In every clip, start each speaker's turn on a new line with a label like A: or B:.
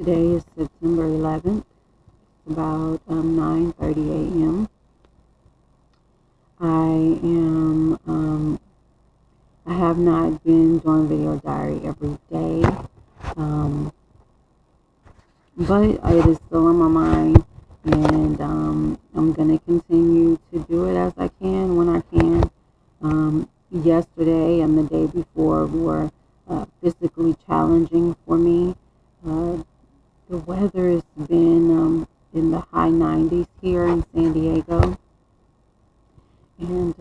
A: Today is September 11th. It's about 9:30 a.m. I have not been doing video diary every day, um, but it is still on my mind, and I'm going to continue to do it as I can when I can. Yesterday and the day before were physically challenging for me. Uh, the weather has been in the high 90s here in San Diego, and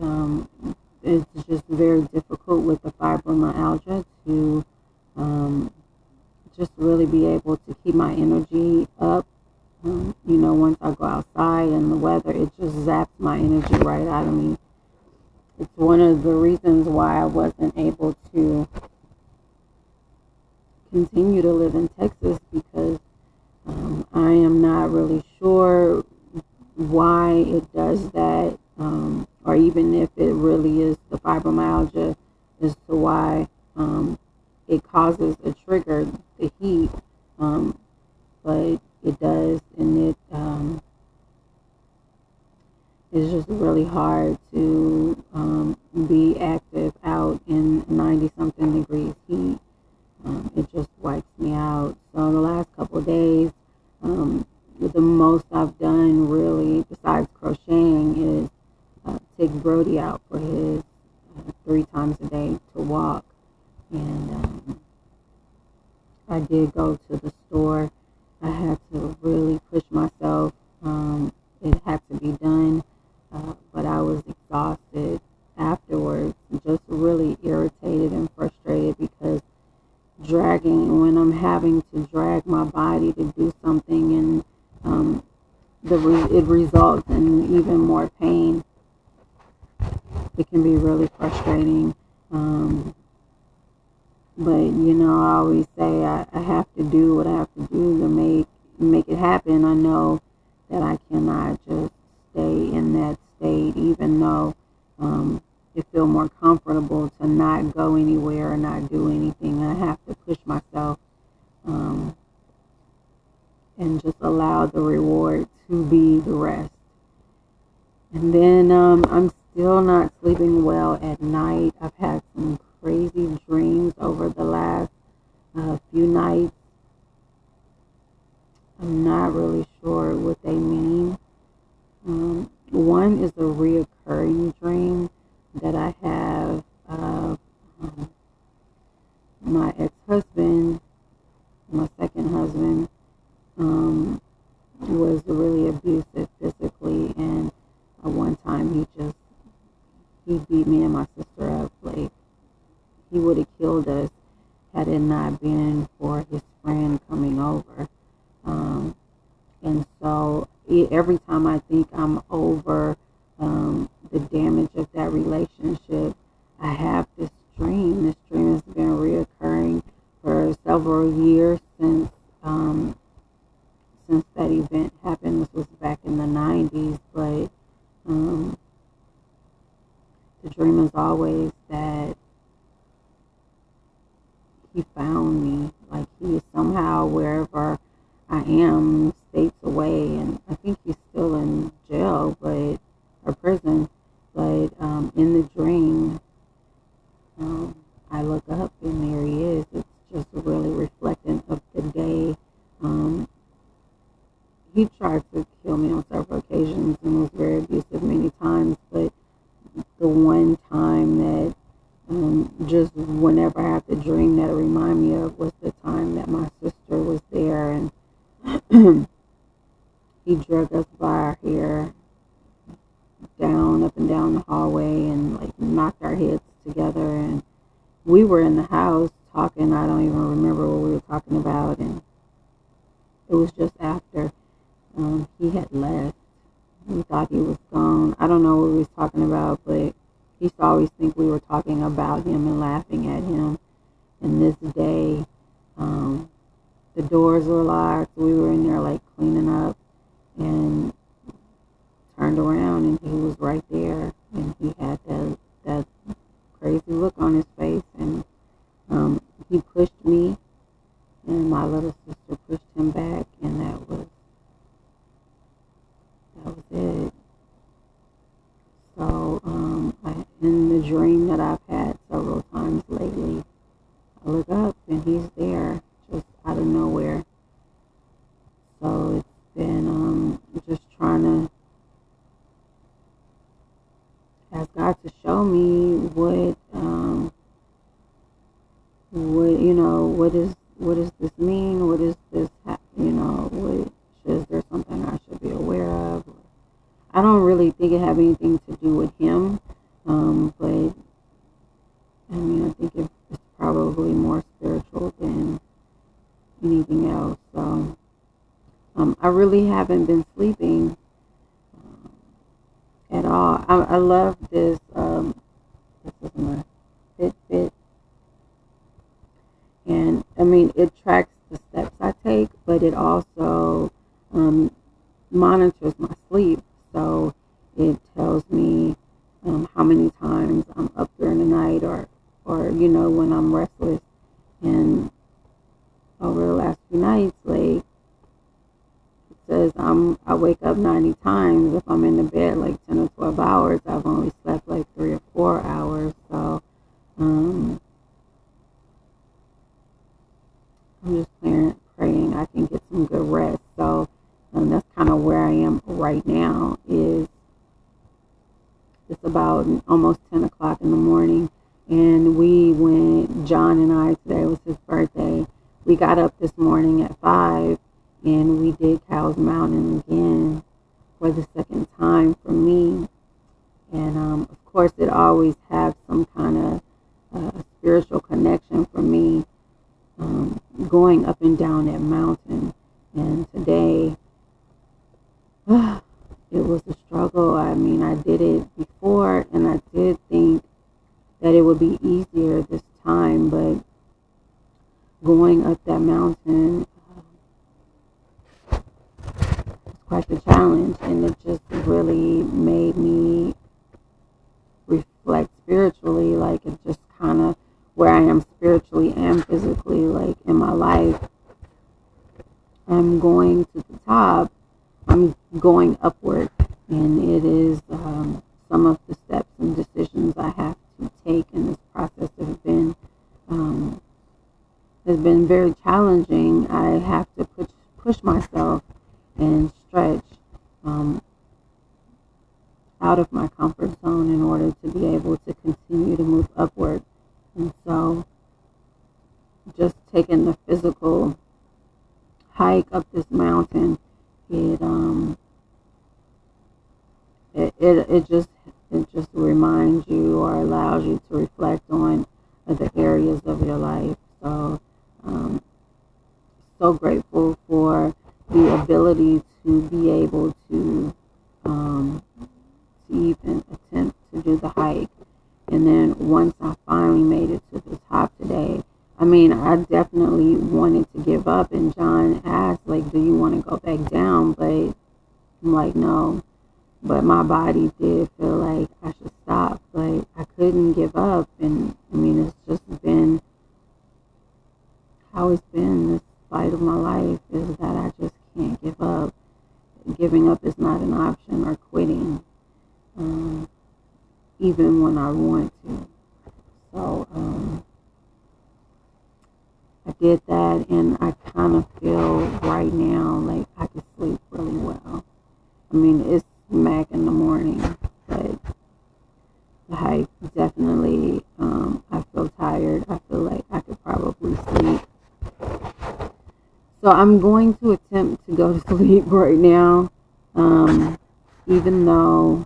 A: it's just very difficult with the fibromyalgia to um, just really be able to keep my energy up. Once I go outside and the weather, it just zaps my energy right out of me. It's one of the reasons why I wasn't able to continue to live in Texas, because I am not really sure why it does that, or even if it really is the fibromyalgia as to why it causes a trigger, the heat, but it does, and it's just really hard to be active out in 90 something degrees heat. It just wipes me out. So the last couple of days, the most I've done really, besides crocheting, is take Brody out for his 3 times a day to walk. And I did go to the store. I had to really push myself. It had to be done, but I was exhausted afterwards, just really irritated and frustrated, because when I'm having to drag my body to do something, and it results in even more pain, it can be really frustrating. But I always say I have to do what I have to do to make it happen. I know that I cannot just stay in that state, even though it feels more comfortable to not go anywhere or not do anything. I have to push myself and just allow the reward to be the rest. And then I'm still not sleeping well at night. I've had some crazy dreams over the last few nights. I'm not really sure what they mean. One is a reoccurring dream that I have of my ex-husband, my second husband, was really abusive physically, and one time he beat me and my sister up. Like, he would have killed us had it not been for his friend coming over. And so every time I think I'm over the damage of that relationship, I have this dream. This dream has been reoccurring for several years since that event happened. This was back in the 90s, but the dream is always that he found me. Like, he is somehow, wherever I am, states away, and I think he's still in jail, or prison. But in the dream, I look up and there he is. It's just really reflecting of the day. He tried to kill me on several occasions and was very abusive many times, but the one time that just whenever I have the dream that it remind me of was the time that my sister was there, and he dragged us by our hair up and down the hallway, and like knocked our heads together, and we were in the house talking. I don't even remember what we were talking about, and it was just after he had left. We thought he was gone. I don't know what we was talking about, but he used to always think we were talking about him and laughing at him. And this day, the doors were locked. We were in there like cleaning up, and turned around and he was right there, and he had that crazy look on his face, and he pushed me and my little sister pushed him back, and that was it. So, in the dream that I've had several times lately, I look up and he's there, just out of nowhere. So it's been just trying to ask God to show me what does this mean? What is this? Is there something I should be aware of? I don't really think it have anything to do with him, but I mean, I think it's probably more spiritual than anything else. So I really haven't been sleeping at all. I love this. This is my Fitbit, and I mean, it tracks the steps I take, but it also monitors my sleep. So it tells me how many times I'm up during the night, or when I'm restless. And over the last few nights, like, it says I wake up 90 times. If I'm in the bed like 10 or 12 hours, I've only slept like 3 or 4 hours. So I'm just praying I can get some good rest. So that's kind of where I am right now. It's about almost 10 o'clock in the morning, and John and I, today was his birthday. We got up this morning at 5, and we did Cow's Mountain again for the second time for me. And of course, it always has some kind of spiritual connection for me, going up and down that mountain. And today, it was a struggle. I mean, I did it before, and I did think that it would be easier this time, but going up that mountain was quite the challenge, and it just really made me reflect spiritually. Like, it just kind of where I am spiritually and physically, like in my life. I'm going to the top. I'm going upward, and it is some of the steps and decisions I have to take in this process has been very challenging. I have to push myself and stretch out of my comfort zone in order to be able to continue to move upward. And so, just taking the physical hike up this mountain, it just reminds you or allows you to reflect on the areas of your life. So so grateful for the ability to be able to even attempt to do the hike. And then once I finally made it to the top today, I mean, I definitely wanted to give up, and John asked, like, do you want to go back down? But I'm like, no. But my body did feel like I should stop, but I couldn't give up. And I mean, it's just been how it's been. This fight of my life is that I just can't give up. Giving up is not an option, or quitting, even when I want to. So I did that, and I kind of feel right now like I could sleep really well. I mean, it's smack in the morning, but the hike definitely, I feel tired. I feel like I could probably sleep. So I'm going to attempt to go to sleep right now, even though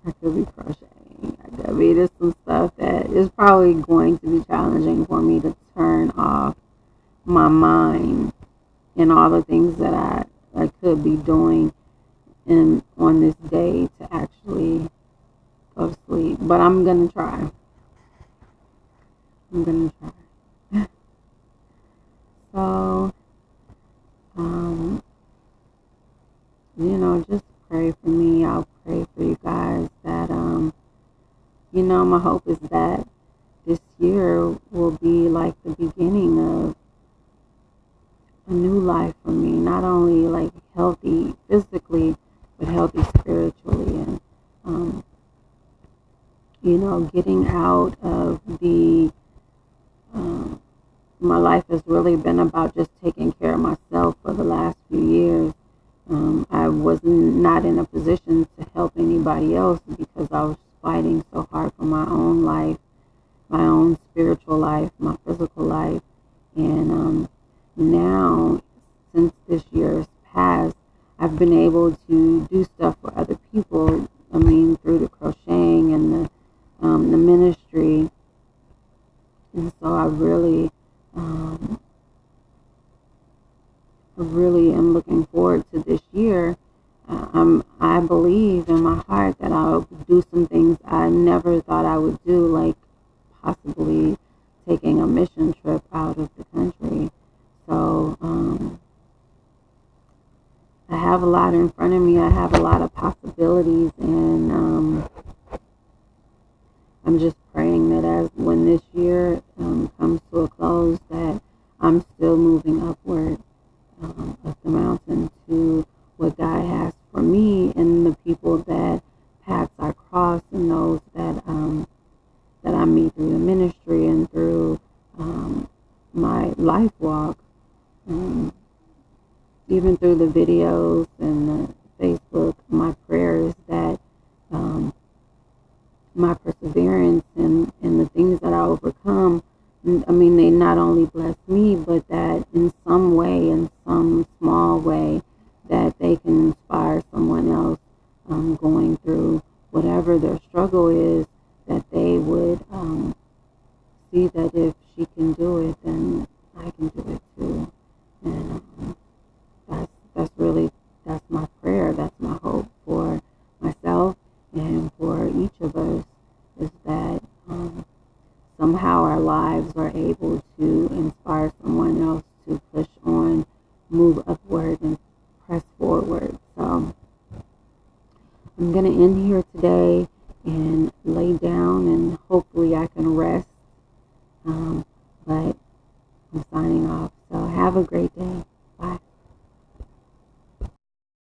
A: I could be crocheting. I mean, there's some stuff that is probably going to be challenging for me to turn off my mind and all the things that I could be doing on this day to actually go to sleep. But I'm going to try. So, just pray for me. I'll pray for you guys that, my hope is that this year year will be like the beginning of a new life for me, not only like healthy physically, but healthy spiritually. And, getting out of my life has really been about just taking care of myself for the last few years. I was not in a position to help anybody else because I was fighting so hard for my own life, my own spiritual life, my physical life. And now, since this year's passed, I've been able to do stuff for other people. I mean, through the crocheting and the ministry. And so I really am looking forward to this year. I believe in my heart that I'll do some things I never thought I would do, like possibly taking a mission trip out of the country. So I have a lot in front of me. I have a lot of possibilities, and I'm just praying that when this year comes to a close, that I'm still moving upward up the mountain to what God has for me, and the people that paths I cross, and those that I meet through the ministry and through my life walk, even through the videos and the Facebook. My prayer is that my perseverance and the things that I overcome, I mean, they not only bless me, but that in some way, in some small way, that they can inspire someone else going through whatever their struggle is, that they would see that if she can do it, then I can do it too. And that's my prayer. That's my hope for myself and for each of us, is that somehow our lives are able to inspire someone else to push on, move upward, and press forward. So I'm going to end here today and lay down, and hopefully I can rest. But I'm signing off. So have a great day.